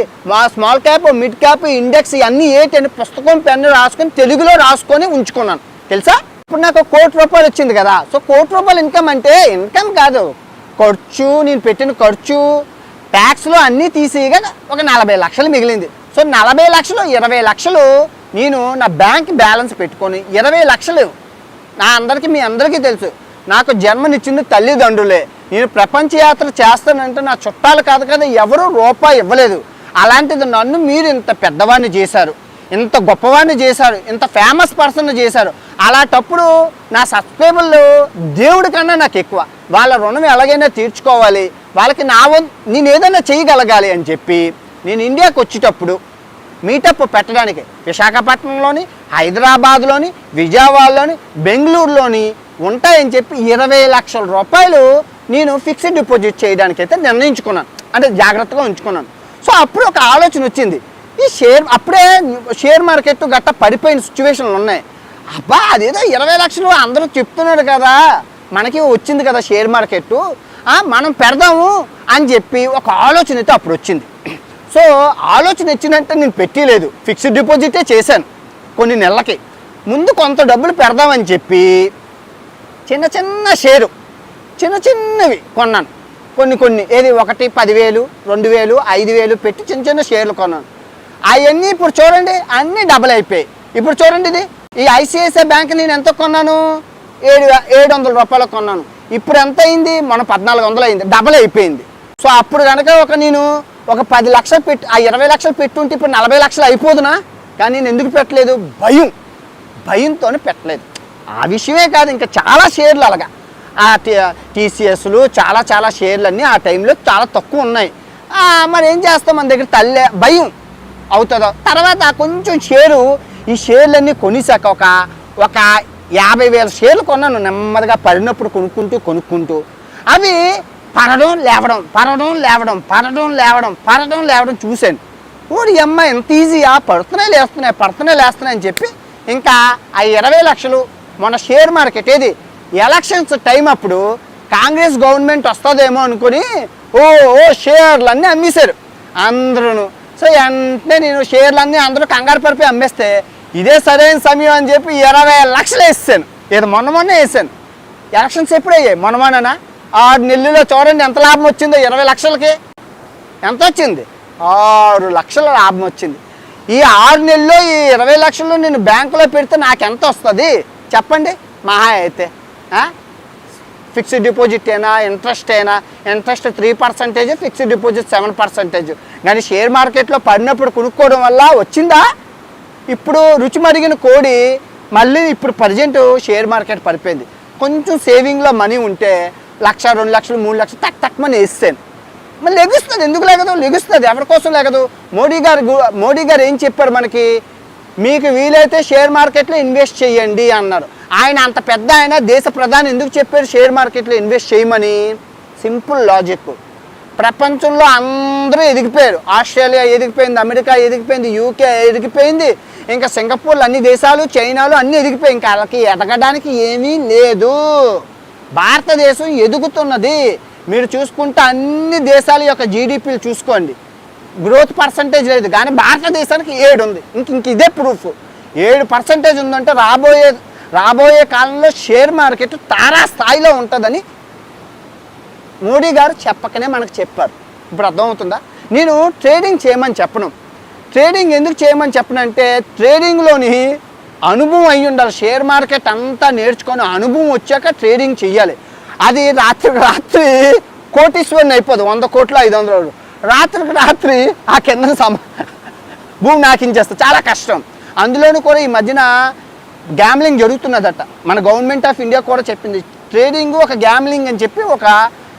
small cap mid cap index ఇవన్నీ ఏంటి అని పుస్తకం పెన్ను రాసుకొని తెలుగులో రాసుకొని ఉంచుకున్నాను తెలుసా. ఇప్పుడు నాకు 1 కోటి రూపాయలు వచ్చింది కదా. సో 1 కోటి రూపాయలు ఇన్కమ్ అంటే ఇన్కమ్ కాదు, ఖర్చు, నేను పెట్టిన ఖర్చు ట్యాక్స్లో అన్నీ తీసేయగా ఒక 40 లక్షలు మిగిలింది. సో 40 లక్షలు 20 లక్షలు నేను నా బ్యాంక్ బ్యాలెన్స్ పెట్టుకొని 20 లక్షలు మీ అందరికీ తెలుసు నాకు జన్మనిచ్చింది తల్లిదండ్రులే. నేను ప్రపంచ యాత్ర చేస్తానంటే నా చుట్టాలు కాదు కదా, ఎవరు రూపాయి ఇవ్వలేదు. అలాంటిది నన్ను మీరు ఇంత పెద్దవాడిని చేశారు, ఇంత గొప్పవాడిని చేశారు, ఇంత ఫేమస్ పర్సన్ చేశారు. అలాంటప్పుడు నా సబ్స్క్రైబర్లు దేవుడి కన్నా నాకు ఎక్కువ, వాళ్ళ రుణం ఎలాగైనా తీర్చుకోవాలి, వాళ్ళకి నేను ఏదైనా చేయగలగాలి అని చెప్పి నేను ఇండియాకి వచ్చేటప్పుడు మీటప్ పెట్టడానికి విశాఖపట్నంలోని, హైదరాబాద్లోని, విజయవాడలోని, బెంగళూరులోని ఉంటాయని చెప్పి 20 లక్షల రూపాయలు నేను ఫిక్స్డ్ డిపాజిట్ చేయడానికి అయితే నిర్ణయించుకున్నాను, అంటే జాగ్రత్తగా ఉంచుకున్నాను. సో అప్పుడు ఒక ఆలోచన వచ్చింది, ఈ అప్పుడే షేర్ మార్కెట్ గట్ట పడిపోయిన సిచ్యువేషన్లు ఉన్నాయి. అబ్బా అదేదో 20 లక్షలు అందరూ చెప్తున్నారు కదా, మనకి వచ్చింది కదా షేర్ మార్కెట్, మనం పెడదాము అని చెప్పి ఒక ఆలోచన అయితే అప్పుడు వచ్చింది. సో ఆలోచన వచ్చిందంటే నేను పెట్టలేదు, ఫిక్స్డ్ డిపాజిటే చేశాను. కొన్ని నెలలకి ముందు కొంత డబ్బులు పెడదామని చెప్పి చిన్న షేరు చిన్నవి కొన్నాను. కొన్ని ఏది 1 10,000 2,000 5,000 పెట్టి చిన్న షేర్లు కొన్నాను. అవన్నీ ఇప్పుడు చూడండి అన్నీ డబల్ అయిపోయాయి. ఇప్పుడు చూడండి ఇది ఈ ఐసిఐసిఐ బ్యాంక్ నేను ఎంత కొన్నాను, 700 రూపాయలు కొన్నాను. ఇప్పుడు ఎంత అయింది, మన 1400 అయింది, డబల్ అయిపోయింది. సో అప్పుడు కనుక నేను ఒక 10 లక్షలు పెట్టి ఆ 20 లక్షలు పెట్టుంటే ఇప్పుడు 40 లక్షలు అయిపోదునా. కానీ నేను ఎందుకు పెట్టలేదు, భయంతోనే పెట్టలేదు. ఆ విషయమే కాదు, ఇంకా చాలా షేర్లు అలాగా ఆ టీసీఎస్లు చాలా షేర్లు ఆ టైంలో చాలా తక్కువ ఉన్నాయి. మరి ఏం చేస్తాం, మన దగ్గర భయం అవుతుందో. తర్వాత కొంచెం ఈ షేర్లన్నీ కొనిసాక ఒక 50,000 షేర్లు కొన్నాను. నెమ్మదిగా పడినప్పుడు కొనుక్కుంటూ అవి పడడం లేవడం చూశాను. ఓడి అమ్మ ఎంత ఈజీయా, పడుతున్నాయి లేస్తున్నాయి అని చెప్పి ఇంకా ఆ 20 లక్షలు మన షేర్ మార్కెట్ ఏది ఎలక్షన్స్ టైం అప్పుడు కాంగ్రెస్ గవర్నమెంట్ వస్తుందేమో అనుకుని షేర్లన్నీ అమ్మేశారు అందరూ. సో వెంటనే నేను షేర్లన్నీ అందరూ కంగారు పడిపోయి అమ్మేస్తే ఇదే సరైన సమయం అని చెప్పి 20 లక్షలు వేసాను. మొన్న వేసాను. ఎలక్షన్స్ ఎప్పుడు అయ్యాయి? మొన్నమోననా 6 నెలల్లో చూడండి ఎంత లాభం వచ్చిందో. 20 లక్షలకి ఎంత వచ్చింది? 6 లక్షల లాభం వచ్చింది. ఈ 6 నెలల్లో ఈ 20 లక్షలు నేను బ్యాంకులో పెడితే నాకు ఎంత వస్తుంది చెప్పండి? మహా అయితే ఫిక్స్డ్ డిపాజిట్ అయినా ఇంట్రెస్ట్ 3%, ఫిక్స్డ్ డిపాజిట్ 7%. కానీ షేర్ మార్కెట్లో పడినప్పుడు కొనుక్కోవడం వల్ల వచ్చిందా? ఇప్పుడు రుచి మరిగిన కోడి మళ్ళీ ఇప్పుడు ప్రజెంట్ షేర్ మార్కెట్ పడిపోయింది. కొంచెం సేవింగ్లో మనీ ఉంటే 1,00,000, 2 లక్షలు, 3 లక్షలు తక్కువని వేస్తాను, మళ్ళీ లెగుస్తుంది. ఎందుకు లేగదు? లెగుస్తుంది. ఎవరి కోసం లేగదు? మోడీ గారు ఏం చెప్పారు మనకి? మీకు వీలైతే షేర్ మార్కెట్లో ఇన్వెస్ట్ చేయండి అన్నారు. ఆయన అంత పెద్ద ఆయన దేశ ప్రధాని ఎందుకు చెప్పారు షేర్ మార్కెట్లో ఇన్వెస్ట్ చేయమని? Simple logic. ప్రపంచంలో అందరూ ఎదిగిపోయారు. ఆస్ట్రేలియా ఎదిగిపోయింది, అమెరికా ఎదిగిపోయింది, యూకే ఎదిగిపోయింది, ఇంకా సింగపూర్లో అన్ని దేశాలు, చైనాలో అన్నీ ఎదిగిపోయి ఇంకా వాళ్ళకి ఎదగడానికి ఏమీ లేదు. భారతదేశం ఎదుగుతున్నది. మీరు చూసుకుంటే అన్ని దేశాల యొక్క జీడిపిలు చూసుకోండి, గ్రోత్ పర్సంటేజ్ లేదు. కానీ భారతదేశానికి 7 ఉంది. ఇంక ఇదే ప్రూఫ్. 7% ఉందంటే రాబోయే కాలంలో షేర్ మార్కెట్ తారా స్థాయిలో ఉంటుందని మోడీ గారు చెప్పకనే మనకు చెప్పారు. ఇప్పుడు అర్థమవుతుందా? నేను ట్రేడింగ్ చేయమని చెప్పను. ట్రేడింగ్ ఎందుకు చేయమని చెప్పనంటే ట్రేడింగ్లోని అనుభవం అయ్యి ఉండాలి. షేర్ మార్కెట్ అంతా నేర్చుకొని అనుభవం వచ్చాక ట్రేడింగ్ చెయ్యాలి. అది రాత్రి కోటీశ్వరుని అయిపోదు. 100 కోట్లు 500 రాత్రి ఆ కింద భూమి నాకించేస్తా. చాలా కష్టం. అందులోనూ కూడా ఈ మధ్యన గ్యామ్లింగ్ జరుగుతున్నదట. మన గవర్నమెంట్ ఆఫ్ ఇండియా కూడా చెప్పింది ట్రేడింగ్ ఒక గ్యామ్లింగ్ అని చెప్పి ఒక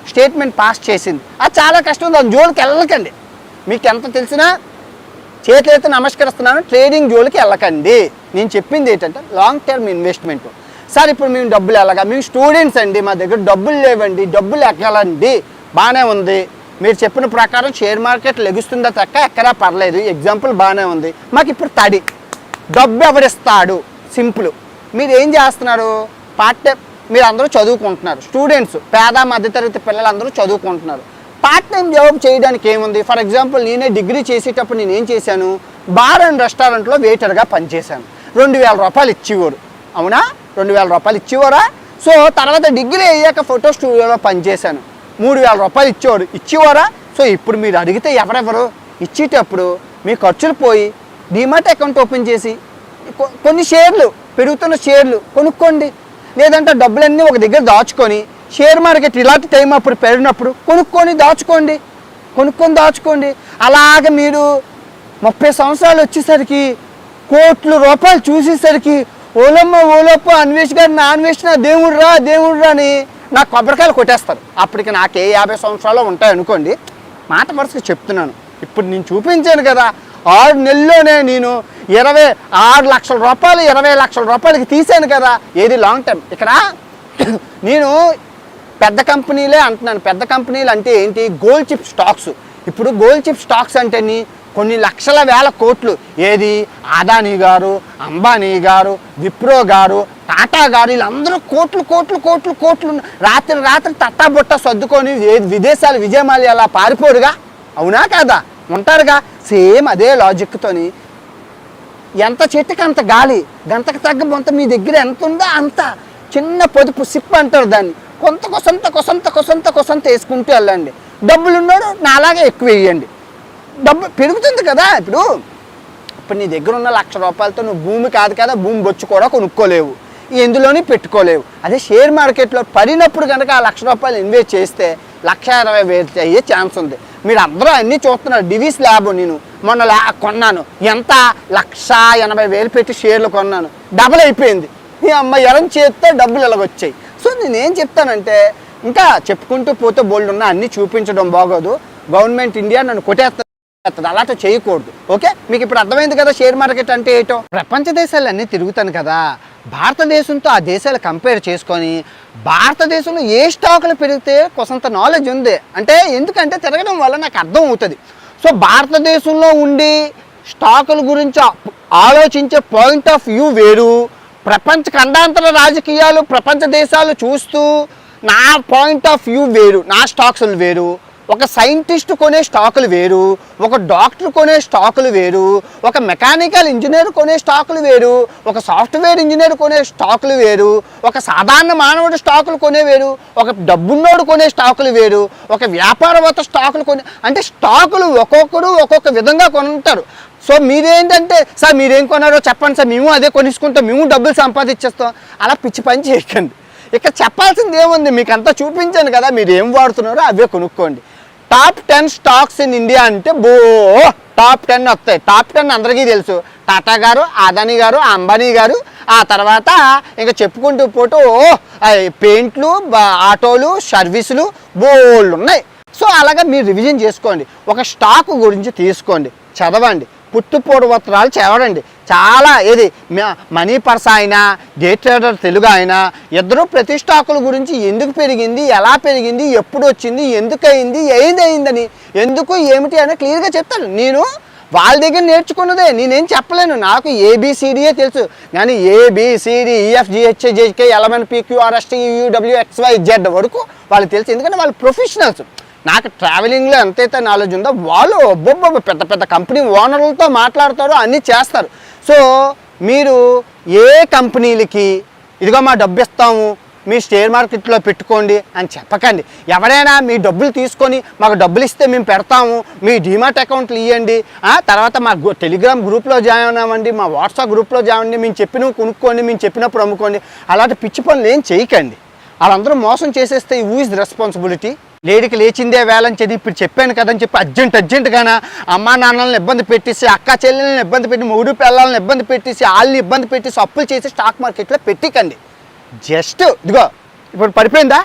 స్టేట్మెంట్ పాస్ చేసింది. అది చాలా కష్టం. దాని జోలికి వెళ్ళకండి. మీకు ఎంత తెలిసినా చేతులైతే నమస్కరిస్తున్నాను, ట్రేడింగ్ జోలికి వెళ్ళకండి. నేను చెప్పింది ఏంటంటే లాంగ్ టర్మ్ ఇన్వెస్ట్మెంట్. సార్ ఇప్పుడు మేము డబ్బులు ఎలాగా? మేము స్టూడెంట్స్ అండి, మా దగ్గర డబ్బులు లేవండి, డబ్బులు ఎక్కాలండి. బాగానే ఉంది. మీరు చెప్పిన ప్రకారం షేర్ మార్కెట్ లెగుస్తుందా తక్క ఎక్కడా పర్లేదు, ఎగ్జాంపుల్ బాగానే ఉంది. మాకు ఇప్పుడు తడి డబ్బు ఎవరిస్తాడు? సింపుల్. మీరు ఏం చేస్తున్నారు? పార్ట్ టైం మీరు అందరూ చదువుకుంటున్నారు, స్టూడెంట్స్, పేద మధ్యతరగతి పిల్లలందరూ చదువుకుంటున్నారు. పార్ట్ టైం జాబ్ చేయడానికి ఏముంది? ఫర్ ఎగ్జాంపుల్ నేనే డిగ్రీ చేసేటప్పుడు నేను ఏం చేశాను? బార్ అండ్ రెస్టారెంట్లో వెయిటర్గా పనిచేశాను. 2,000 రూపాయలు ఇచ్చేవారు. అవునా? 2,000 రూపాయలు ఇచ్చేవారా? సో తర్వాత డిగ్రీ అయ్యాక ఫోటో స్టూడియోలో పనిచేశాను. 3,000 రూపాయలు ఇచ్చేవారా? సో ఇప్పుడు మీరు అడిగితే ఎవరెవరు ఇచ్చేటప్పుడు మీ ఖర్చులు పోయి డిమాట్ అకౌంట్ ఓపెన్ చేసి కొన్ని షేర్లు, పెరుగుతున్న షేర్లు కొనుక్కోండి. లేదంటే డబ్బులన్నీ ఒక దగ్గర దాచుకొని షేర్ మార్కెట్ ఇలాంటి టైం అప్పుడు పెరిగినప్పుడు కొనుక్కొని దాచుకోండి. అలాగ మీరు 30 సంవత్సరాలు వచ్చేసరికి కోట్ల రూపాయలు చూసేసరికి ఓలప్ప అన్వేష్ గారు నా అన్వేష్ నా దేవుడు రా అని నాకు కొబ్బరికాయలు కొట్టేస్తారు. అప్పటికి నాకే 50 సంవత్సరాలు ఉంటాయి అనుకోండి. మాట వరుసగా చెప్తున్నాను. ఇప్పుడు నేను చూపించాను కదా, 6 నెలల్లోనే నేను 6 లక్షల రూపాయలు 20 లక్షల రూపాయలకి తీసాను కదా. ఏది లాంగ్ టర్మ్? ఇక్కడ నేను పెద్ద కంపెనీలే అంటున్నాను. పెద్ద కంపెనీలు అంటే ఏంటి? Gold chip stocks. ఇప్పుడు గోల్డ్ చిప్ స్టాక్స్ అంటే కొన్ని లక్షల వేల కోట్లు. ఏది? అదానీ గారు, అంబానీ గారు, విప్రో గారు, టాటా గారు, వీళ్ళందరూ కోట్లు రాత్రి తట్టాబుట్ట సర్దుకొని విదేశాలు విజయమాలి అలా పారిపోరుగా. అవునా కాదా? ఉంటారుగా. సేమ్ అదే లాజిక్తోని ఎంత చెట్టుకి అంత గాలి, గంతకు తగ్గ బొంత మీ దగ్గర ఎంత ఉందో అంత చిన్న పొదుపు సిప్ అంటారు దాన్ని. కొసంత వేసుకుంటూ వెళ్ళండి. డబ్బులు ఉన్నాడు నాలాగే ఎక్కువ వేయండి. డబ్బు పెరుగుతుంది కదా. ఇప్పుడు నీ దగ్గర ఉన్న 1,00,000 రూపాయలతో నువ్వు భూమి కాదు కదా, భూమి బొచ్చు కూడా కొనుక్కోలేవు, ఎందులోని పెట్టుకోలేవు. అదే షేర్ మార్కెట్లో పడినప్పుడు కనుక ఆ 1,00,000 రూపాయలు ఇన్వెస్ట్ చేస్తే 1,20,000 అయ్యే ఛాన్స్ ఉంది. మీరు అందరూ అన్నీ చూస్తున్నారు. డివిస్ ల్యాబ్ నేను మొన్న కొన్నాను. ఎంత? 1,80,000 పెట్టి షేర్లు కొన్నాను. డబుల్ అయిపోయింది. ఈ అమ్మాయి ఎరం చేస్తే డబ్బులు ఇలాగొచ్చాయి. సో నేనేం చెప్తానంటే ఇంకా చెప్పుకుంటూ పోతే బోల్డ్ ఉన్నా అన్నీ చూపించడం బాగోదు. గవర్నమెంట్ ఇండియా నన్ను కొట్టేస్తుంది, అలాంటి చేయకూడదు. ఓకే, మీకు ఇప్పుడు అర్థమైంది కదా షేర్ మార్కెట్ అంటే ఏంటో. ప్రపంచ దేశాలన్నీ తిరుగుతాను కదా, భారతదేశంతో ఆ దేశాలు కంపేర్ చేసుకొని భారతదేశంలో ఏ స్టాకులు పెరిగితే కొంత నాలెడ్జ్ ఉంది. అంటే ఎందుకంటే తిరగడం వల్ల నాకు అర్థం అవుతుంది. సో భారతదేశంలో ఉండి స్టాకుల గురించి ఆలోచించే పాయింట్ ఆఫ్ వ్యూ వేరు, ప్రపంచ ఖండాంతర రాజకీయాలు ప్రపంచ దేశాలు చూస్తూ నా పాయింట్ ఆఫ్ వ్యూ వేరు, నా స్టాక్స్లు వేరు. ఒక సైంటిస్ట్ కొనే స్టాకులు వేరు, ఒక డాక్టర్ కొనే స్టాకులు వేరు, ఒక మెకానికల్ ఇంజనీర్ కొనే స్టాకులు వేరు, ఒక సాఫ్ట్వేర్ ఇంజనీర్ కొనే స్టాకులు వేరు, ఒక సాధారణ మానవుడు స్టాకులు కొనే వేరు, ఒక డబ్బున్నోడు కొనే స్టాకులు వేరు, ఒక వ్యాపారవేత్త స్టాకులు కొనే, అంటే స్టాకులు ఒక్కొక్కరు ఒక్కొక్క విధంగా కొంటారు. సో మీరేంటంటే సార్ మీరేం కొన్నారో చెప్పండి సార్, మేము అదే కొనిసుకుంటాం, మేము డబ్బులు సంపాదించేస్తాం, అలా పిచ్చి పని చేయకండి. ఇక్కడ చెప్పాల్సింది ఏముంది, మీకు అంతా చూపించాను కదా, మీరు ఏం వాడుతున్నారో అవే కొనుక్కోండి. టాప్ 10 స్టాక్స్ ఇన్ ఇండియా అంటే టాప్ 10 వస్తాయి. టాప్ 10 అందరికీ తెలుసు, టాటా గారు, అదానీ గారు, అంబానీ గారు, ఆ తర్వాత ఇంకా చెప్పుకుంటూ పోతూ పెయింట్లు, ఆటోలు, సర్వీసులు బోల్డ్ ఉన్నాయి. సో అలాగా మీరు రివిజన్ చేసుకోండి, ఒక స్టాక్ గురించి తీసుకోండి, చదవండి, పుట్టుపూర్వోత్తరాలు చదవండి. చాలా ఏది మనీ పర్స్ అయినా డే ట్రేడర్ తెలుగు అయినా ఇద్దరు ప్రతి స్టాకుల గురించి ఎందుకు పెరిగింది, ఎలా పెరిగింది, ఎప్పుడు వచ్చింది, ఎందుకు అయింది, అయిందని, ఎందుకు ఏమిటి అని క్లియర్గా చెప్తాను. నేను వాళ్ళ దగ్గర నేర్చుకున్నదే, నేనేం చెప్పలేను, నాకు ఏబిసిడియే తెలుసు, కానీ ABCDEFGHIJK LMNPQRST UWXYZ వరకు వాళ్ళు తెలుసు, ఎందుకంటే వాళ్ళు ప్రొఫెషనల్స్. నాకు ట్రావెలింగ్లో ఎంతైతే నాలెడ్జ్ ఉందో వాళ్ళు పెద్ద పెద్ద కంపెనీ ఓనర్లతో మాట్లాడతారు, అన్నీ చేస్తారు. సో మీరు ఏ కంపెనీలకి ఇదిగో మా డబ్బు ఇస్తాము, మీ షేర్ మార్కెట్లో పెట్టుకోండి అని చెప్పకండి. ఎవరైనా మీ డబ్బులు తీసుకొని మాకు డబ్బులు ఇస్తే మేము పెడతాము, మీ డీమాట్ అకౌంట్లు ఇవ్వండి, తర్వాత మా టెలిగ్రామ్ గ్రూప్లో జాయిన్ అవ్వండి, మా వాట్సాప్ గ్రూప్లో జాయిన్ అవ్వండి, మేము చెప్పినవి కొనుక్కోండి, మేము చెప్పినప్పుడు అమ్ముకోండి, అలాంటి పిచ్చి పనులు ఏం చేయకండి. వాళ్ళందరూ మోసం చేసేస్తే హూ ఇస్ ద రెస్పాన్సిబిలిటీ? లేడికి లేచిందే వేలని చెప్పి ఇప్పుడు చెప్పాను కదని చెప్పి అర్జెంటుగానా అమ్మా నాన్నలను ఇబ్బంది పెట్టేసి, అక్క చెల్లెలను ఇబ్బంది పెట్టి, మూడు పిల్లలను ఇబ్బంది పెట్టేసి, వాళ్ళని ఇబ్బంది పెట్టేసి అప్పులు చేసి స్టాక్ మార్కెట్లో పెట్టికండి. జస్ట్ ఇదిగో ఇప్పుడు పడిపోయిందా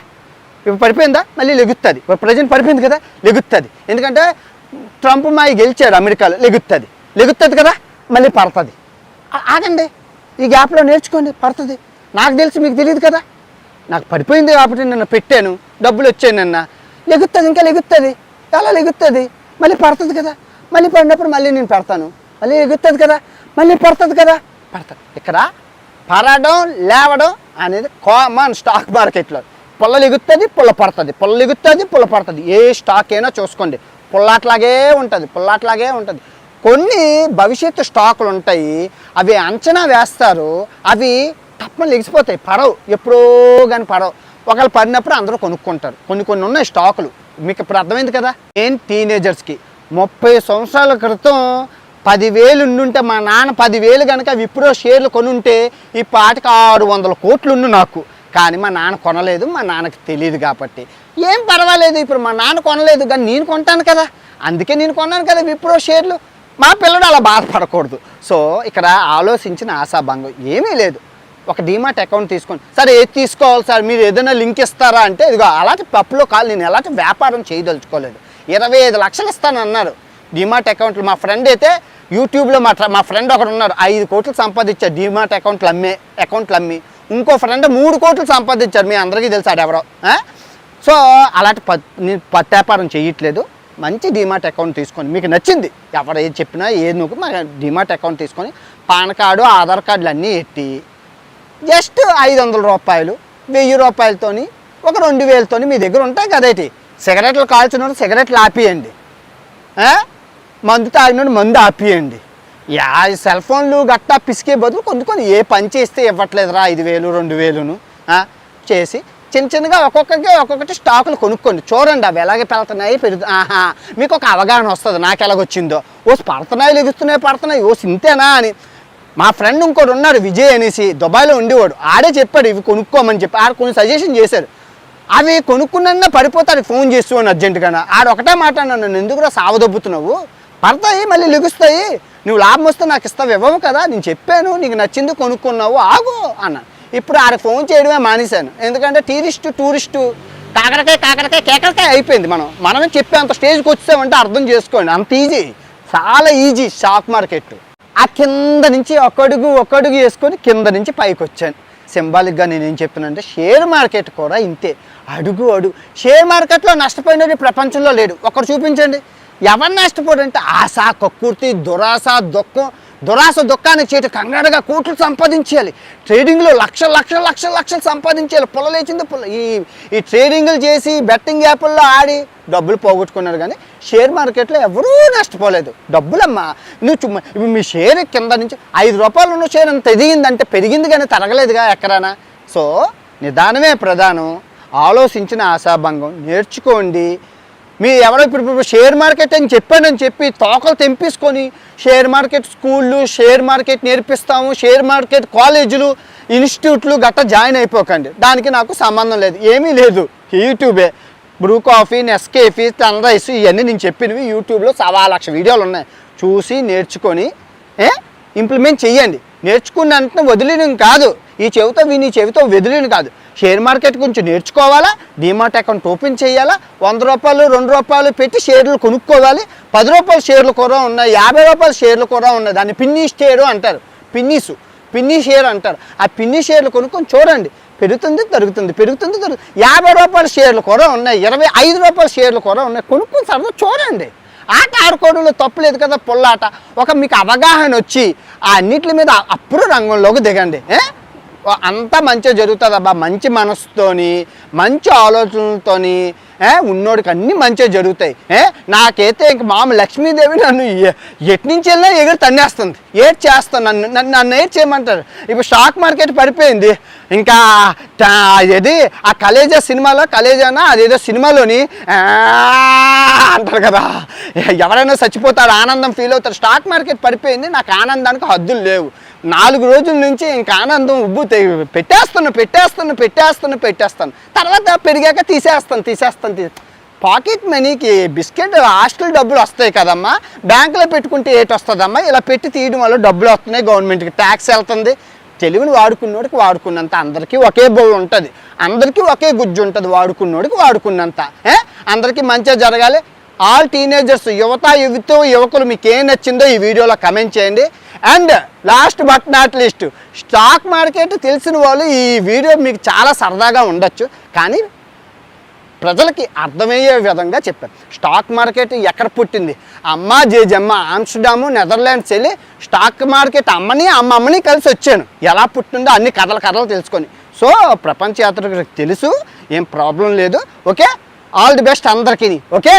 మళ్ళీ లెగుస్తుంది. ఇప్పుడు ప్రజెంట్ పడిపోయింది కదా, లెగుస్తుంది. ఎందుకంటే ట్రంప్ మాయి గెలిచాడు అమెరికాలో, లెగుతుంది కదా, మళ్ళీ పడుతుంది. ఆగండి, ఈ గ్యాప్లో నేర్చుకోండి, పడుతుంది. నాకు తెలిసి మీకు తెలియదు కదా, నాకు పడిపోయింది కాబట్టి నిన్న పెట్టాను, డబ్బులు వచ్చాయి, నిన్న లెగుతుంది, ఇంకా లెగుతుంది, ఎలా లెగుతుంది, మళ్ళీ పడుతుంది కదా, మళ్ళీ పడినప్పుడు మళ్ళీ నేను పెడతాను, మళ్ళీ లెగుతుంది కదా, మళ్ళీ పడుతుంది కదా, ఇక్కడ పడడం లేవడం అనేది కామన్ స్టాక్ మార్కెట్లో. పుల్ల లెగుతుంది, పుల్ల పడుతుంది, పుల్ల లెగుతుంది, పుల్ల పడుతుంది. ఏ స్టాక్ అయినా చూసుకోండి, పుల్లాట్లాగే ఉంటుంది. కొన్ని భవిష్యత్తు స్టాకులు ఉంటాయి, అవి అంచనా వేస్తారు, అవి తప్పని లెగిసిపోతాయి, పడవు, ఎప్పుడో కానీ పడవు. ఒకవేళ పడినప్పుడు అందరూ కొనుక్కుంటారు. కొన్ని ఉన్నాయి స్టాకులు, మీకు ఇప్పుడు అర్థమైంది కదా. నేను టీనేజర్స్కి 30 సంవత్సరాల క్రితం 10,000 ఉండుంటే, మా నాన్న 10,000 కనుక విప్రో షేర్లు కొనుంటే ఈ పాటికి 600 కోట్లు ఉండు నాకు. కానీ మా నాన్న కొనలేదు, మా నాన్నకి తెలియదు కాబట్టి ఏం పర్వాలేదు. ఇప్పుడు మా నాన్న కొనలేదు కానీ నేను కొంటాను కదా, అందుకే నేను కొన్నాను కదా విప్రో షేర్లు. మా పిల్లడు అలా బాధపడకూడదు. సో ఇక్కడ ఆలోచించిన ఆశాభంగం ఏమీ లేదు. ఒక డీమాట్ అకౌంట్ తీసుకోండి. సరే ఏది తీసుకోవాలి సార్, మీరు ఏదైనా లింక్ ఇస్తారా అంటే, ఇదిగో అలాంటి పప్పులో కాదు, నేను ఎలాంటి వ్యాపారం చేయదలుచుకోలేదు. 25 లక్షలు ఇస్తానన్నారు డీమాట్ అకౌంట్లు. మా ఫ్రెండ్ అయితే యూట్యూబ్లో మా ఫ్రెండ్ ఒకడు ఉన్నాడు, 5 కోట్లు సంపాదించాడు డీమాట్ అకౌంట్లు అమ్మి. ఇంకో ఫ్రెండ్ 3 కోట్లు సంపాదించారు, మీ అందరికీ తెలుసాడు ఎవరో. సో అలాంటి నేను పత్తి వ్యాపారం చేయట్లేదు. మంచి డీమాట్ అకౌంట్ తీసుకొని, మీకు నచ్చింది ఎవరు ఏది చెప్పినా ఏది నువ్వు మా డీమాట్ అకౌంట్ తీసుకొని పాన్ కార్డు, ఆధార్ కార్డులు అన్నీ ఎట్టి జస్ట్ 500 రూపాయలు, 1000 రూపాయలతోని, ఒక 2000తోని మీ దగ్గర ఉంటాయి కదేటి. సిగరెట్లు కాల్చినోడు సిగరెట్లు ఆపియండి, మందు తాగినోడు మందు ఆపియండి. సెల్ ఫోన్లు గట్టా పిసికే బదులు కొన్ని ఏ పని చేస్తే ఇవ్వట్లేదురా 5,000 2,000ను చేసి చిన్నగా ఒక్కొక్కటి స్టాకులు కొనుక్కోండి. చూడండి అవి ఎలాగే పెడుతున్నాయి మీకు ఒక అవగాహన వస్తుంది, నాకు ఎలాగొచ్చిందో. పడుతున్నాయి లెగుస్తున్నాయి, ఇంతేనా అని. మా ఫ్రెండ్ ఇంకోటి ఉన్నాడు విజయ్ అనేసి, దుబాయ్లో ఉండేవాడు, ఆడే చెప్పాడు ఇవి కొనుక్కోమని చెప్పి. ఆడ కొన్ని సజెషన్ చేశారు, అవి కొనుక్కున్నా పడిపోతాడు ఫోన్ చేస్తున్నాను అర్జెంటుగా. ఆడ ఒకటే మాట అన్నాను, నన్ను ఎందుకురా సావదొబ్బుతున్నావు, పడతాయి మళ్ళీ లెగుస్తాయి, నువ్వు లాభం వస్తే నాకు ఇస్తావు, ఇవ్వవు కదా, నేను చెప్పాను నీకు నచ్చింది కొనుక్కున్నావు ఆగు అన్నాను. ఇప్పుడు ఆడ ఫోన్ చేయడమే మానేశాను, ఎందుకంటే టూరిస్టు కాకరకాయ అయిపోయింది. మనమే చెప్పేంత స్టేజ్కి వచ్చామంటే అర్థం చేసుకోండి, అంత ఈజీ, చాలా ఈజీ స్టాక్ మార్కెట్. ఆ కింద నుంచి ఒక్కడుగు వేసుకొని కింద నుంచి పైకి వచ్చాను. సింబాలిక్గా నేనేం చెప్తున్నానంటే షేర్ మార్కెట్ కూడా ఇంతే, అడుగు షేర్ మార్కెట్లో నష్టపోయినది ప్రపంచంలో లేడు. ఒకరు చూపించండి, ఎవరు నష్టపోడంటే ఆశ, కక్కుర్తి, దురాశ దుఃఖానికి చేయటం, కంగారుగా కోట్లు సంపాదించేయాలి, ట్రేడింగ్లో లక్షలు సంపాదించేయాలి, పుల్లలేచింది పుల్ల. ఈ ట్రేడింగ్లు చేసి బెట్టింగ్ యాప్ల్లో ఆడి డబ్బులు పోగొట్టుకున్నారు. కానీ షేర్ మార్కెట్లో ఎవరూ నష్టపోలేదు. డబ్బులమ్మా, నువ్వు మీ షేర్ కింద నుంచి 5 రూపాయలు ఉన్న షేర్ అంత ఎదిగిందంటే పెరిగింది కానీ తరగలేదుగా ఎక్కడైనా. సో నిదానమే ప్రధానం. ఆలోచించిన ఆశాభంగం నేర్చుకోండి. మీ ఎవరో ఇప్పుడు షేర్ మార్కెట్ అని చెప్పానని చెప్పి తోకలు తెంపేసుకొని షేర్ మార్కెట్ స్కూళ్ళు, షేర్ మార్కెట్ నేర్పిస్తాము, షేర్ మార్కెట్ కాలేజీలు, ఇన్స్టిట్యూట్లు గట్రా జాయిన్ అయిపోకండి. దానికి నాకు సంబంధం లేదు, ఏమీ లేదు. యూట్యూబే Bru coffee, Nescafe, Sunrise ఇవన్నీ నేను చెప్పినవి యూట్యూబ్లో 1,00,000 వీడియోలు ఉన్నాయి. చూసి నేర్చుకొని ఇంప్లిమెంట్ చెయ్యండి. నేర్చుకున్న వెంటనే వదిలేను కాదు, ఈ చెవితో విని చెవితో వదిలేను కాదు. షేర్ మార్కెట్ గురించి నేర్చుకోవాలా, డీమార్ట్ అకౌంట్ ఓపెన్ చేయాలా, 100 రూపాయలు 2 రూపాయలు పెట్టి షేర్లు కొనుక్కోవాలి. 10 రూపాయల షేర్లు కూడా ఉన్నాయి, 50 రూపాయల షేర్లు కూడా ఉన్నాయి. దాన్ని పిన్ని షేరు అంటారు, పిన్ని షేర్ అంటారు. ఆ పిన్ని షేర్లు కొనుక్కొని చూడండి, పెరుగుతుంది తరుగుతుంది, 50 రూపాయల షేర్లు కూడా ఉన్నాయి, 25 రూపాయల షేర్లు కూడా ఉన్నాయి. కొనుక్కొని సరదా చూడండి. ఆట ఆడుకోవడంలో తప్పులేదు కదా, పొల్లాట. మీకు అవగాహన వచ్చి ఆ అన్నిటి మీద అప్పుడు రంగంలోకి దిగండి. అంతా మంచిగా జరుగుతుంది అబ్బా. మంచి మనసుతోని, మంచి ఆలోచనలతోని ఉన్నోడికి అన్నీ మంచిగా జరుగుతాయి. నాకైతే ఇంక మామ లక్ష్మీదేవి నన్ను ఎటు నుంచి వెళ్ళినా ఎగురు తన్నేస్తుంది, చేస్తాను నన్ను చేయమంటారు. ఇప్పుడు స్టాక్ మార్కెట్ పడిపోయింది. ఇంకా అది ఆ కలేజానా అదేదో సినిమాలోని అంటారు కదా, ఎవరైనా చచ్చిపోతారు, ఆనందం ఫీల్ అవుతారు. స్టాక్ మార్కెట్ పడిపోయింది, నాకు ఆనందానికి హద్దులు లేవు. 4 రోజుల నుంచి ఇంకా ఆనందం ఉబ్బు పెట్టేస్తాను. తర్వాత పెరిగాక తీసేస్తాను. పాకెట్ మనీకి బిస్కెట్ హాస్టల్ డబ్బులు వస్తాయి కదమ్మా, బ్యాంకులో పెట్టుకుంటే ఏటి వస్తుందమ్మా? ఇలా పెట్టి తీయడం వల్ల డబ్బులు వస్తున్నాయి, గవర్నమెంట్కి ట్యాక్స్ వెళ్తుంది. తెలివిని వాడుకున్నోడికి వాడుకున్నంత, అందరికీ ఒకే బౌల్ ఉంటుంది, అందరికీ ఒకే గుజ్జు ఉంటుంది. వాడుకున్నోడికి వాడుకున్నంత. అందరికీ మంచిగా జరగాలి. ఆల్ టీనేజర్స్, యువకులు మీకు ఏం నచ్చిందో ఈ వీడియోలో కమెంట్ చేయండి. And last but not least, stock market తెలిసిన వాళ్ళు ఈ వీడియో మీకు చాలా సరదాగా ఉండొచ్చు, కానీ ప్రజలకి అర్థమయ్యే విధంగా చెప్పారు. స్టాక్ మార్కెట్ ఎక్కడ పుట్టింది? అమ్మ జేజమ్మ ఆమ్స్టర్డాము, నెదర్లాండ్స్ వెళ్ళి స్టాక్ మార్కెట్ అమ్మని కలిసి వచ్చాను. ఎలా పుట్టిందో అన్ని కథలు తెలుసుకొని. సో ప్రపంచ యాత్రకు తెలుసు, ఏం ప్రాబ్లం లేదు. ఓకే, ఆల్ ది బెస్ట్ అందరికీ. ఓకే.